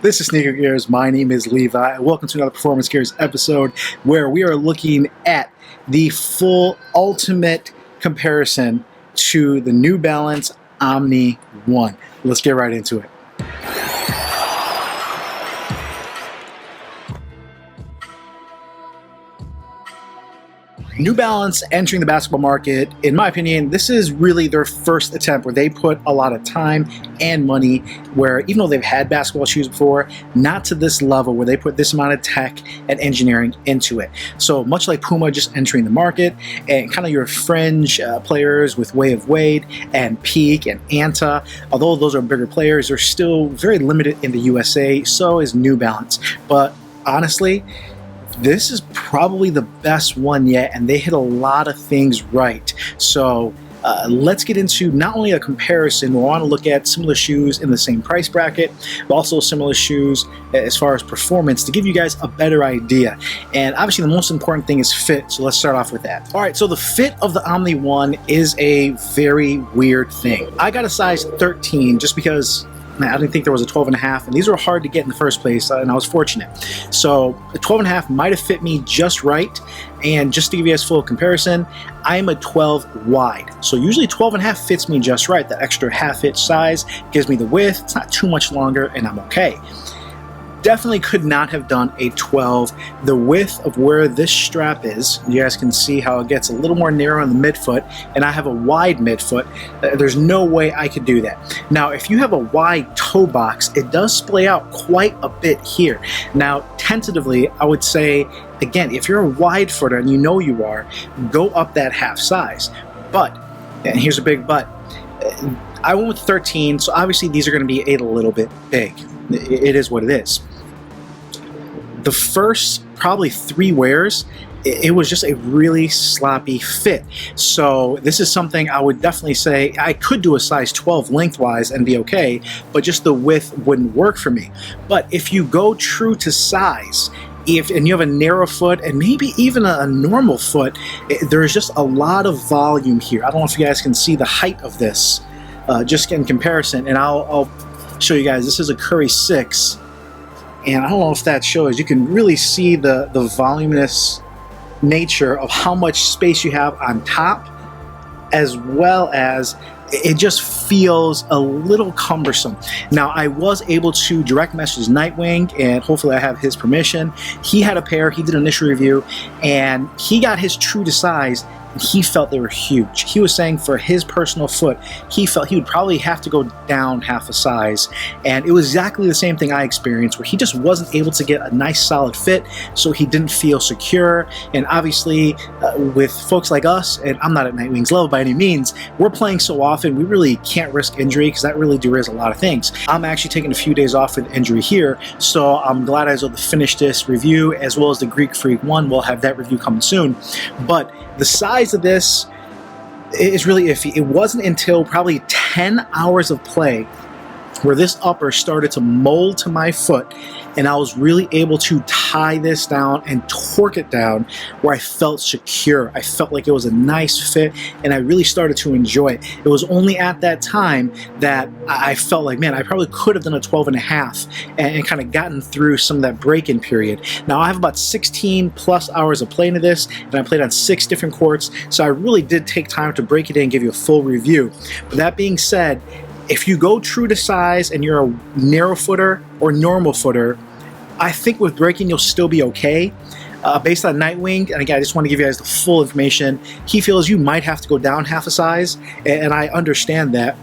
This is Sneaker Gears. My name is Levi, and welcome to another Performance Gears episode where we are looking at the full ultimate comparison to the New Balance Omni 1. Let's get right into it. New Balance entering the basketball market, in my opinion, this is really their first attempt where they put a lot of time and money where, even though they've had basketball shoes before, not to this level where they put this amount of tech and engineering into it. So much like Puma just entering the market, and kind of your fringe players with Way of Wade and Peak and Anta, although those are bigger players, they're still very limited in the USA, so is New Balance. But honestly, this is probably the best one yet, and they hit a lot of things right. So let's get into not only a comparison, we want to look at similar shoes in the same price bracket, but also similar shoes as far as performance to give you guys a better idea. And obviously the most important thing is fit, so let's start off with that. All right, so the fit of the Omni 1 is a very weird thing. I got a size 13 just because I didn't think there was a 12.5, and these were hard to get in the first place, and I was fortunate. So a 12.5 might have fit me just right, and just to give you guys full comparison, I'm a 12 wide. So usually 12.5 fits me just right. The extra half-inch size gives me the width, it's not too much longer, and I'm okay. Definitely could not have done a 12. The width of where this strap is, you guys can see how it gets a little more narrow on the midfoot, and I have a wide midfoot. There's no way I could do that. Now, if you have a wide toe box, it does splay out quite a bit here. Now, tentatively, I would say, again, if you're a wide footer, and you know you are, go up that half size. But, and here's a big but, I went with 13, so obviously these are going to be a little bit big. It is what it is. The first probably 3 wears, it was just a really sloppy fit. So this is something I would definitely say I could do a size 12 lengthwise and be okay, but just the width wouldn't work for me. But if you go true to size, and you have a narrow foot and maybe even a normal foot, there's just a lot of volume here. I don't know if you guys can see the height of this, just in comparison, and I'll show you guys. This is a Curry 6. And I don't know if that shows. You can really see the voluminous nature of how much space you have on top, as well as it just feels a little cumbersome. Now, I was able to direct message Nightwing, and hopefully I have his permission. He had a pair, he did an initial review, and he got his true to size. He felt they were huge. He was saying for his personal foot, he felt he would probably have to go down half a size. And it was exactly the same thing I experienced, where he just wasn't able to get a nice solid fit, so he didn't feel secure. And obviously, with folks like us, and I'm not at Nightwing's level by any means, we're playing so often, we really can't risk injury, because that really derails a lot of things. I'm actually taking a few days off with injury here, so I'm glad I was able to finish this review, as well as the Greek Freak 1. We'll have that review coming soon. But the size of this is really iffy. It wasn't until probably 10 hours of play where this upper started to mold to my foot, and I was really able to tie this down and torque it down where I felt secure. I felt like it was a nice fit, and I really started to enjoy it. It was only at that time that I felt like, man, I probably could have done a 12.5 and kind of gotten through some of that break-in period. Now, I have about 16 plus hours of playing of this, and I played on 6 different courts, so I really did take time to break it in and give you a full review. But that being said, if you go true to size and you're a narrow footer or normal footer, I think with breaking you'll still be okay. Based on Nightwing, and again, I just want to give you guys the full information, he feels you might have to go down half a size, and I understand that.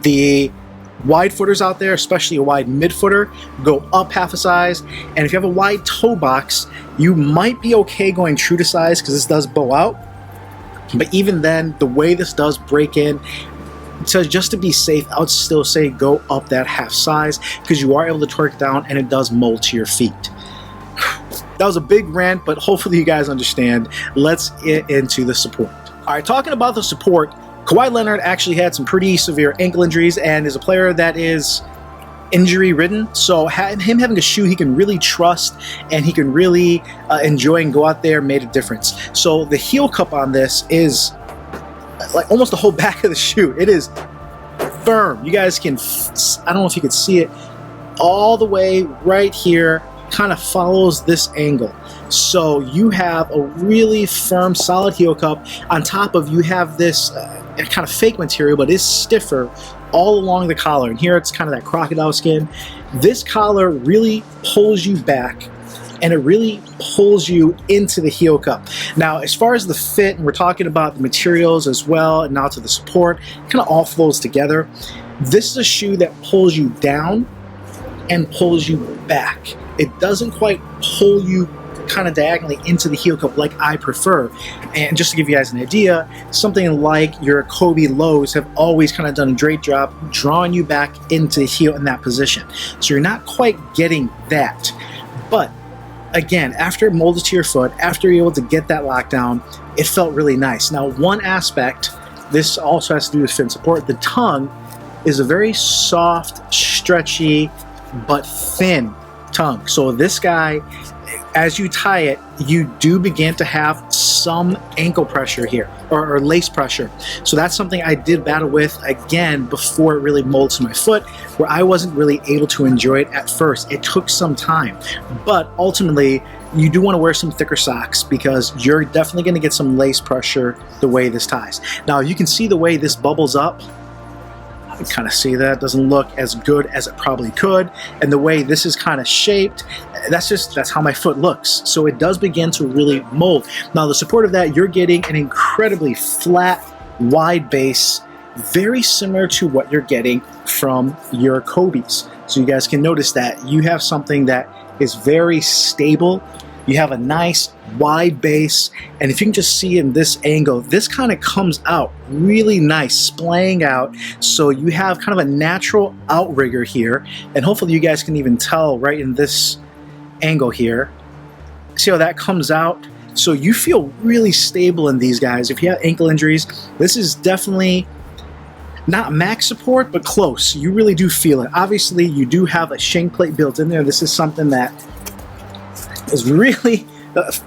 The wide footers out there, especially a wide mid footer, go up half a size, and if you have a wide toe box, you might be okay going true to size because this does bow out. But even then, the way this does break in, so just to be safe, I would still say go up that half size, because you are able to torque it down and it does mold to your feet. That was a big rant, but hopefully you guys understand. Let's get into the support. All right, talking about the support, Kawhi Leonard actually had some pretty severe ankle injuries and is a player that is injury ridden, so him having a shoe he can really trust and he can really enjoy and go out there made a difference. So the heel cup on this is like almost the whole back of the shoe. It is firm. You guys can, I don't know if you can see it, all the way right here, kind of follows this angle. So you have a really firm, solid heel cup. On top of, you have this kind of fake material, but it's stiffer all along the collar. And here it's kind of that crocodile skin. This collar really pulls you back, and it really pulls you into the heel cup. Now, as far as the fit, and we're talking about the materials as well, and now to the support, kind of all flows together. This is a shoe that pulls you down and pulls you back. It doesn't quite pull you kind of diagonally into the heel cup like I prefer. And just to give you guys an idea, something like your Kobe lows have always kind of done a great job drawing you back into the heel in that position. So you're not quite getting that. But again, after it molded to your foot, after you're able to get that lockdown, it felt really nice. Now, one aspect, this also has to do with fit and support. The tongue is a very soft, stretchy, but thin tongue. So this guy, as you tie it, you do begin to have some ankle pressure here, or lace pressure. So that's something I did battle with, again, before it really molds to my foot, where I wasn't really able to enjoy it at first. It took some time, but ultimately, you do want to wear some thicker socks because you're definitely going to get some lace pressure the way this ties. Now, you can see the way this bubbles up. You kind of see that. Doesn't look as good as it probably could. And the way this is kind of shaped, that's how my foot looks. So it does begin to really mold. Now, the support of that, you're getting an incredibly flat, wide base, very similar to what you're getting from your Kobe's. So you guys can notice that you have something that is very stable. You have a nice wide base, and if you can just see in this angle, this kind of comes out really nice, splaying out. So you have kind of a natural outrigger here, and hopefully you guys can even tell right in this angle here. See how that comes out? So you feel really stable in these guys. If you have ankle injuries, this is definitely not max support, but close. You really do feel it. Obviously, you do have a shank plate built in there. This is something that is really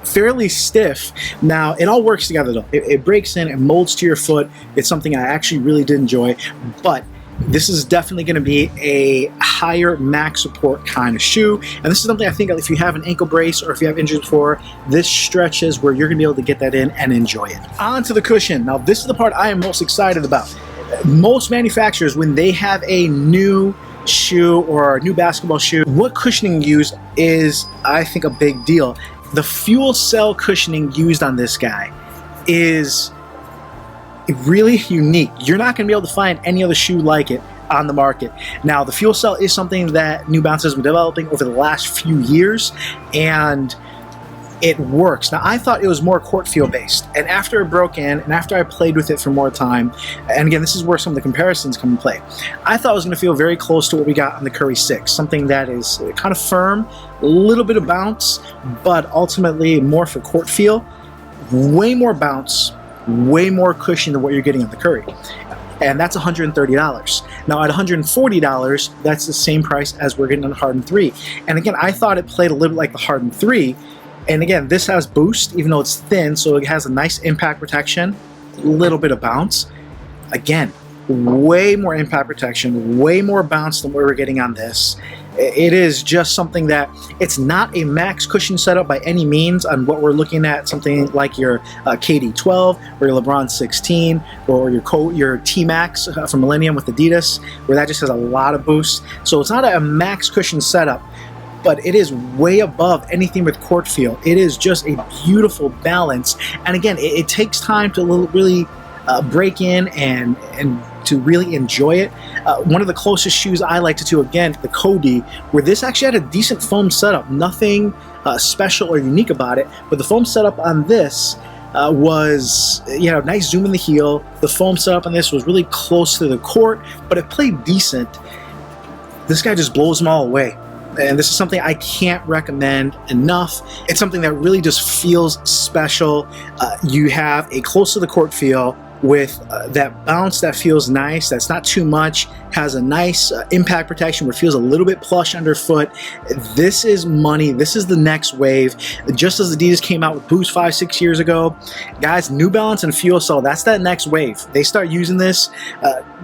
fairly stiff. Now, it all works together though. It breaks in, it molds to your foot. It's something I actually really did enjoy, but this is definitely going to be a higher max support kind of shoe. And this is something I think if you have an ankle brace or if you have injuries before, this stretches where you're going to be able to get that in and enjoy it. On to the cushion. Now, this is the part I am most excited about. Most manufacturers, when they have a new shoe or a new basketball shoe, what cushioning used is, I think, a big deal. The fuel cell cushioning used on this guy is really unique. You're not going to be able to find any other shoe like it on the market. Now, the fuel cell is something that New Balance has been developing over the last few years, and it works. Now, I thought it was more court feel based, and after it broke in, and after I played with it for more time, and again, this is where some of the comparisons come into play, I thought it was going to feel very close to what we got on the Curry 6, something that is kind of firm, a little bit of bounce, but ultimately more for court feel, way more bounce, way more cushion than what you're getting on the Curry. And that's $130. Now at $140, that's the same price as we're getting on the Harden 3. And again, I thought it played a little bit like the Harden 3. And again, this has boost, even though it's thin, so it has a nice impact protection, a little bit of bounce. Again, way more impact protection, way more bounce than what we're getting on this. It is just something that, it's not a max cushion setup by any means on what we're looking at, something like your KD 12 or your LeBron 16 or your T-Max from Millennium with Adidas, where that just has a lot of boost. So it's not a max cushion setup, but it is way above anything with court feel. It is just a beautiful balance. And again, it takes time to really break in and to really enjoy it. One of the closest shoes I liked it to, again, the Kobe, where this actually had a decent foam setup. Nothing special or unique about it, but the foam setup on this was, nice zoom in the heel. The foam setup on this was really close to the court, but it played decent. This guy just blows them all away. And this is something I can't recommend enough. It's something that really just feels special. You have a close to the court feel, with that bounce that feels nice, that's not too much, has a nice impact protection where it feels a little bit plush underfoot. This is money. This is the next wave. Just as Adidas came out with Boost 5-6 years ago, guys, New Balance and Fuel, that's that next wave. They start using this.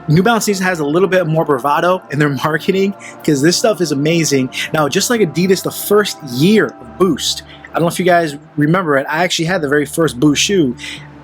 New Balance has a little bit more bravado in their marketing because this stuff is amazing. Now, just like Adidas, the first year of Boost, I don't know if you guys remember it, I actually had the very first Boost shoe.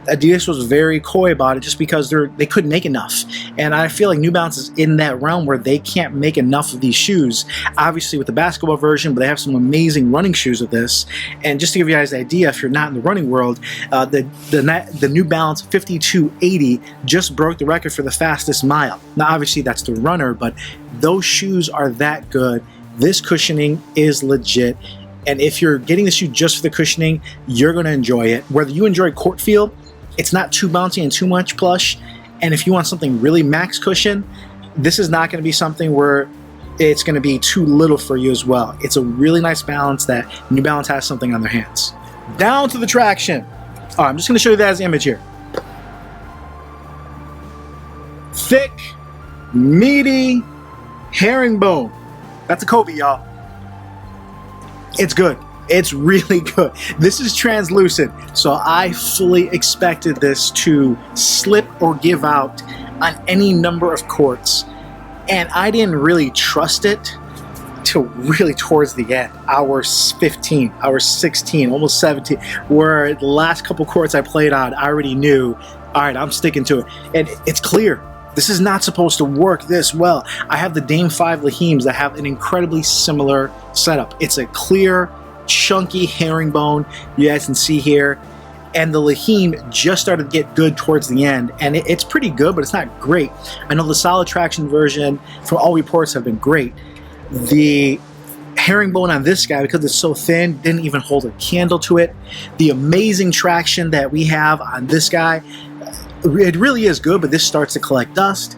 Adidas was very coy about it just because they couldn't make enough. And I feel like New Balance is in that realm where they can't make enough of these shoes. Obviously with the basketball version, but they have some amazing running shoes with this. And just to give you guys an idea, if you're not in the running world, the New Balance 5280 just broke the record for the fastest mile. Now obviously that's the runner, but those shoes are that good. This cushioning is legit. And if you're getting the shoe just for the cushioning, you're going to enjoy it. Whether you enjoy court feel, it's not too bouncy and too much plush. And if you want something really max cushion, this is not going to be something where it's going to be too little for you as well. It's a really nice balance that New Balance has something on their hands. Down to the traction. All right, I'm just going to show you that as the image here. Thick, meaty herringbone. That's a Kobe, y'all. It's good. It's really good. This is translucent, so I fully expected this to slip or give out on any number of courts, and I didn't really trust it till really towards the end, hour 15, hour 16, almost 17, where the last couple courts I played on, I already knew, all right, I'm sticking to it, and it's clear. This is not supposed to work this well. I have the Dame 5 Lahims that have an incredibly similar setup. It's a clear, chunky herringbone, you guys can see here, and the Lahim just started to get good towards the end, and it's pretty good, but it's not great. I know the solid traction version, from all reports, have been great. The herringbone on this guy, because it's so thin, didn't even hold a candle to it. The amazing traction that we have on this guy, it really is good, but this starts to collect dust.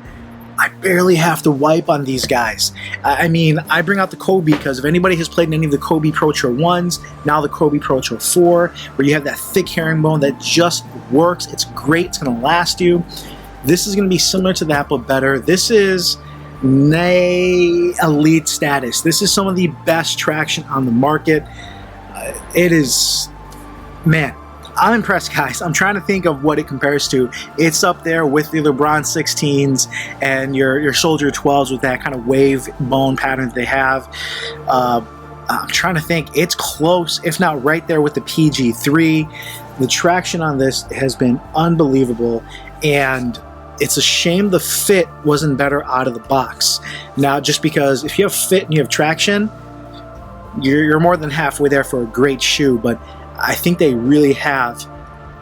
I barely have to wipe on these guys. I mean, I bring out the Kobe because if anybody has played in any of the Kobe Pro Tour 1s, now the Kobe Pro Tour 4, where you have that thick herringbone that just works. It's great. It's going to last you. This is going to be similar to that, but better. This is elite status. This is some of the best traction on the market. It is, man, I'm impressed, guys. I'm trying to think of what it compares to. It's up there with the LeBron 16s and your Soldier 12s with that kind of wave bone pattern that they have. I'm trying to think. It's close, if not right there with the PG3. The traction on this has been unbelievable, and it's a shame the fit wasn't better out of the box. Now, just because if you have fit and you have traction, you're more than halfway there for a great shoe, but I think they really have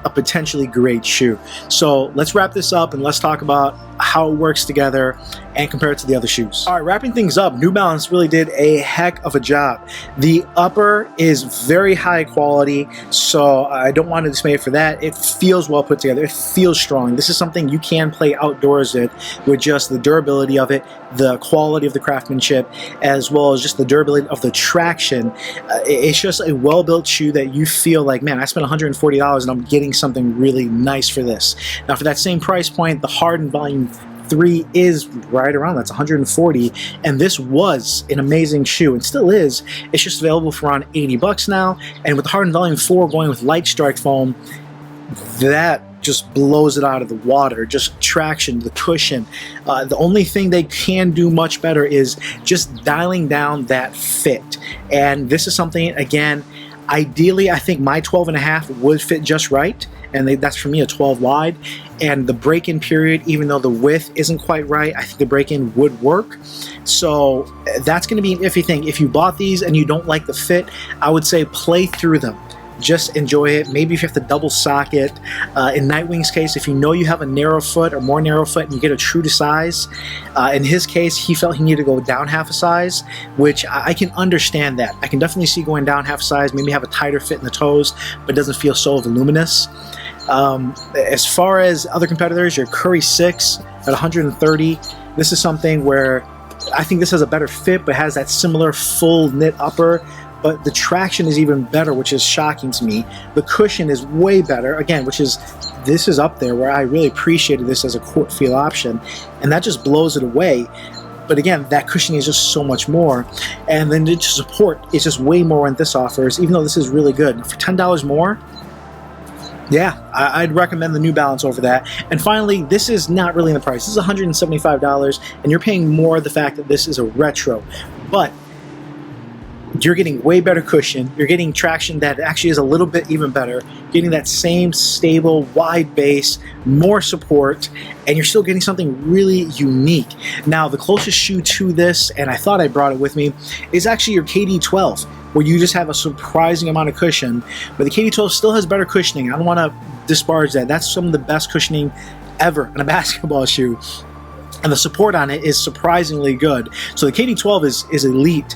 a potentially great shoe. So let's wrap this up and let's talk about how it works together and compare it to the other shoes. All right, wrapping things up, New Balance really did a heck of a job. The upper is very high quality, so I don't want to dismay it for that. It feels well put together. It feels strong. This is something you can play outdoors with just the durability of it, the quality of the craftsmanship, as well as just the durability of the traction. It's just a well-built shoe that you feel like, man, I spent $140 and I'm getting something really nice for this. Now, for that same price point, the Hardened Volume 3 is right around that's $140, and this was an amazing shoe and still is. It's just available for around $80 now, and with the Hardened Volume 4 going with light strike foam, that just blows it out of the water. Just traction, the cushion. The only thing they can do much better is just dialing down that fit, and this is something, again, ideally I think my 12.5 would fit just right, and that's for me a 12 wide. And the break-in period, even though the width isn't quite right, I think the break-in would work. So that's going to be an iffy thing. If you bought these and you don't like the fit, I would say play through them. Just enjoy it. Maybe if you have to double sock it. In Nightwing's case, if you know you have a narrow foot or more narrow foot and you get a true to size, in his case, he felt he needed to go down half a size, which I can understand that. I can definitely see going down half a size, maybe have a tighter fit in the toes, but doesn't feel so voluminous. As far as other competitors, your Curry 6 at 130, this is something where I think this has a better fit, but has that similar full knit upper, but the traction is even better, which is shocking to me. The cushion is way better, again, which is this is up there where I really appreciated this as a court feel option, and that just blows it away. But again, that cushioning is just so much more, and then the support is just way more than this offers, even though this is really good. For $10 more, yeah, I'd recommend the New Balance over that. And finally, this is not really in the price. This is $175, and you're paying more the fact that this is a retro. But you're getting way better cushion. You're getting traction that actually is a little bit even better. Getting that same stable, wide base, more support, and you're still getting something really unique. Now, the closest shoe to this, and I thought I brought it with me, is actually your KD12, where you just have a surprising amount of cushion. But the KD12 still has better cushioning. I don't want to disparage that. That's some of the best cushioning ever in a basketball shoe. And the support on it is surprisingly good. So the KD12 is elite.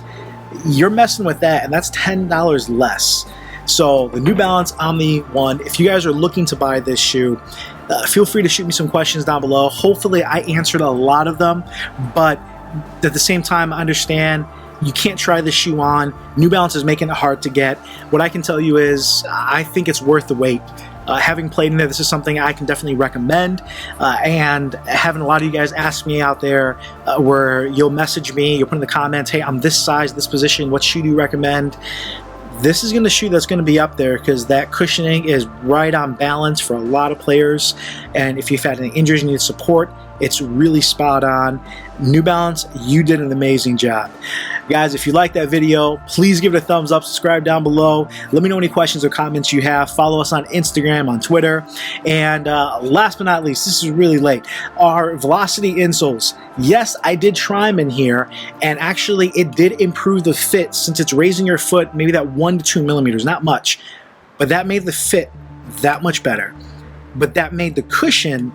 You're messing with that, and that's $10 less. So the New Balance Omni-1, if you guys are looking to buy this shoe, feel free to shoot me some questions down below. Hopefully I answered a lot of them, but at the same time, I understand you can't try this shoe on. New Balance is making it hard to get. What I can tell you is I think it's worth the wait. Having played in there, this is something I can definitely recommend, and having a lot of you guys ask me out there where you'll message me, you'll put in the comments, hey, I'm this size, this position, what shoe do you recommend? This is going to shoe that's going to be up there because that cushioning is right on balance for a lot of players, and if you've had any injuries and need support, it's really spot on. New Balance, you did an amazing job. Guys, if you liked that video, please give it a thumbs up, subscribe down below. Let me know any questions or comments you have. Follow us on Instagram, on Twitter. And last but not least, this is really late, our Velocity insoles. Yes, I did try them in here, and actually it did improve the fit since it's raising your foot maybe that 1 to 2 millimeters, not much. But that made the fit that much better. But that made the cushion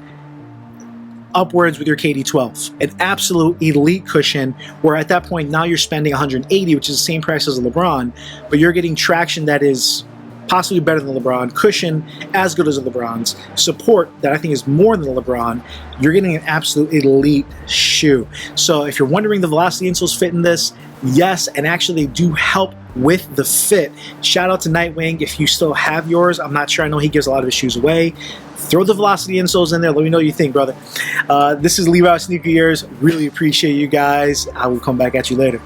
upwards with your KD12, an absolute elite cushion, where at that point now you're spending $180, which is the same price as a LeBron, but you're getting traction that is possibly better than the LeBron, cushion as good as the LeBron's, support that I think is more than the LeBron. You're getting an absolute elite shoe. So if you're wondering the Velocity insoles fit in this, yes, and actually they do help with the fit. Shout out to Nightwing if you still have yours. I'm not sure. I know he gives a lot of his shoes away. Throw the Velocity insoles in there. Let me know what you think, brother. This is Levi Sneaker Ears. Really appreciate you guys. I will come back at you later.